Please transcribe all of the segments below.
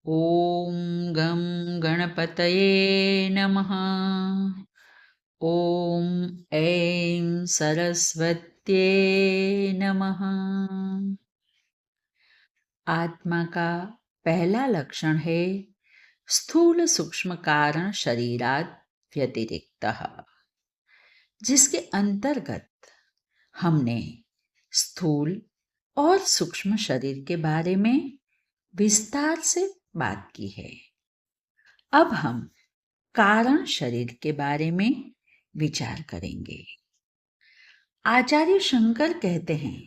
ॐ गं गणपतये नमः। ॐ ऐं सरस्वत्यै नमः। आत्मा का पहला लक्षण है स्थूल सूक्ष्म कारण शरीरात् व्यतिरिक्तः, जिसके अंतर्गत हमने स्थूल और सूक्ष्म शरीर के बारे में विस्तार से बात की है। अब हम कारण शरीर के बारे में विचार करेंगे। आचार्य शंकर कहते हैं,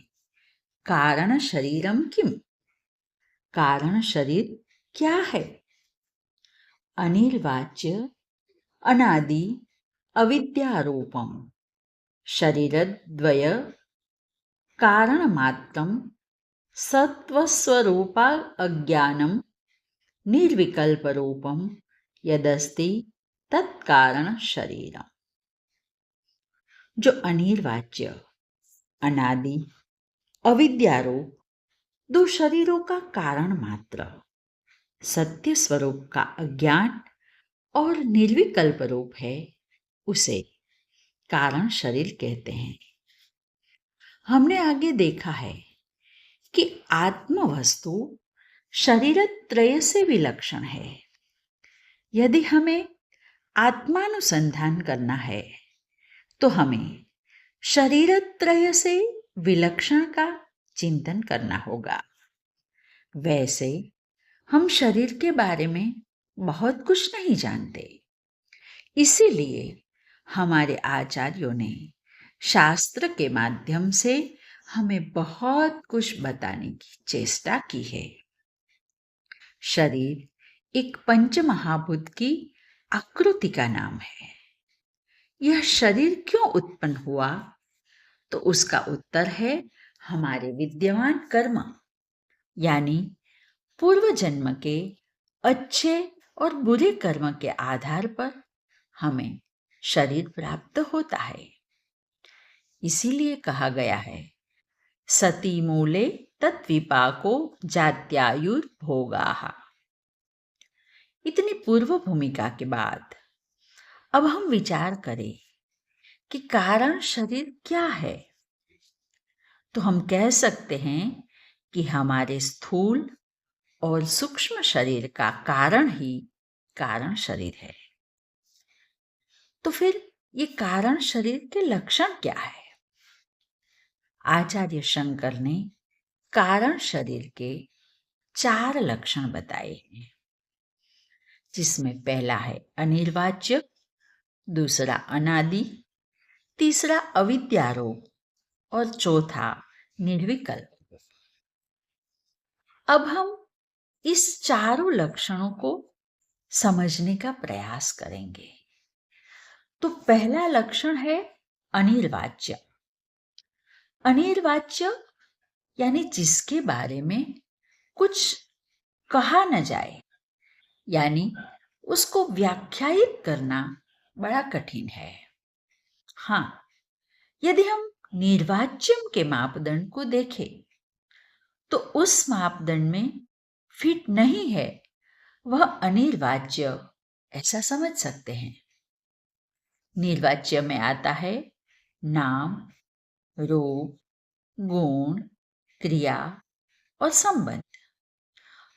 कारण शरीरम किम? कारण शरीर क्या है? अनिर्वाच्य अनादि अविद्यारूपम शरीरद्वय कारणमात्रं सत्वस्वरूपा अज्ञानं निर्विकल्परूपं यदस्ति तत्कारण शरीरम। जो अनिर्वाच्य अनादि अविद्यारूप दो शरीरों का कारण मात्र सत्य स्वरूप का अज्ञान और निर्विकल्प रूप है, उसे कारण शरीर कहते हैं। हमने आगे देखा है कि आत्म वस्तु शरीरत्रय से विलक्षण है। यदि हमें आत्मानुसंधान करना है तो हमें शरीरत्रय से विलक्षण का चिंतन करना होगा। वैसे हम शरीर के बारे में बहुत कुछ नहीं जानते, इसीलिए हमारे आचार्यों ने शास्त्र के माध्यम से हमें बहुत कुछ बताने की चेष्टा की है। शरीर एक पंचमहाभूत की आकृति का नाम है। यह शरीर क्यों उत्पन्न हुआ? तो उसका उत्तर है हमारे विद्यमान कर्म, यानी पूर्व जन्म के अच्छे और बुरे कर्म के आधार पर हमें शरीर प्राप्त होता है। इसीलिए कहा गया है, सती मूले तत्विपाको जात्यायुर्भोगाः। इतनी पूर्व भूमिका के बाद अब हम विचार करें कि कारण शरीर क्या है। तो हम कह सकते हैं कि हमारे स्थूल और सूक्ष्म शरीर का कारण ही कारण शरीर है। तो फिर ये कारण शरीर के लक्षण क्या है? आचार्य शंकर ने कारण शरीर के 4 लक्षण बताए हैं, जिसमें पहला है अनिर्वाच्य, दूसरा अनादि, तीसरा अविद्यारूप और चौथा निर्विकल्प। अब हम इस चारों लक्षणों को समझने का प्रयास करेंगे। तो पहला लक्षण है अनिर्वाच्य। अनिर्वाच्य यानी जिसके बारे में कुछ कहा न जाए, यानी उसको व्याख्यायित करना बड़ा कठिन है। हाँ, यदि हम निर्वाच्यम के मापदंड को देखें तो उस मापदंड में फिट नहीं है, वह अनिर्वाच्य ऐसा समझ सकते हैं। निर्वाच्य में आता है नाम, रूप, गुण, क्रिया और संबंध।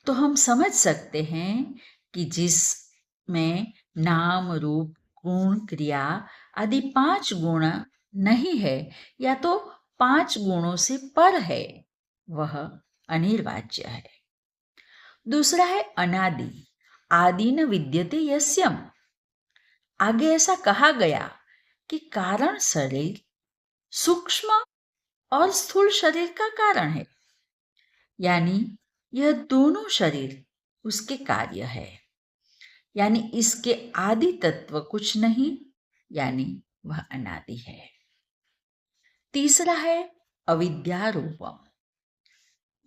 तो हम समझ सकते हैं कि जिसमें नाम, रूप, गुण, क्रिया आदि 5 गुण नहीं है या तो 5 गुणों से पर है, वह अनिर्वाच्य है। दूसरा है अनादि। आदि न विद्यते यस्यम। आगे ऐसा कहा गया कि कारण शरीर सूक्ष्म और स्थूल शरीर का कारण है, यानी यह दोनों शरीर उसके कार्य है, यानी इसके आदि तत्व कुछ नहीं, यानी वह अनादि है। तीसरा है अविद्यारूपम।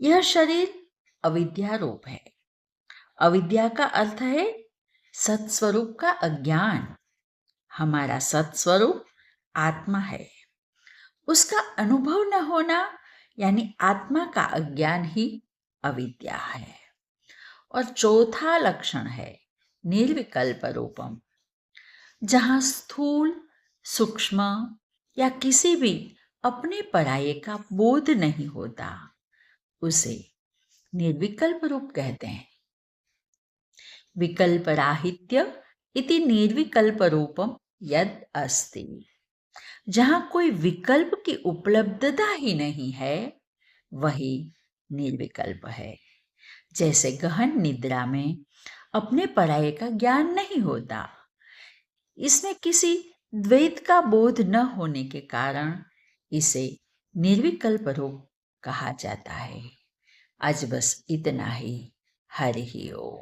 यह शरीर अविद्यारूप है। अविद्या का अर्थ है सत्स्वरूप का अज्ञान। हमारा सत्स्वरूप आत्मा है, उसका अनुभव न होना यानी आत्मा का अज्ञान ही अविद्या है। और चौथा लक्षण है निर्विकल्प रूपम, जहां स्थूल, सूक्ष्म या किसी भी अपने पराये का बोध नहीं होता, उसे निर्विकल्प रूप कहते हैं। विकल्पराहित्य इति निर्विकल्प रूपम यद अस्ति, जहां कोई विकल्प की उपलब्धता ही नहीं है, वही निर्विकल्प है। जैसे गहन निद्रा में अपने पराये का ज्ञान नहीं होता, इसमें किसी द्वैत का बोध न होने के कारण इसे निर्विकल्प रूप कहा जाता है। आज बस इतना ही। हरि ओम।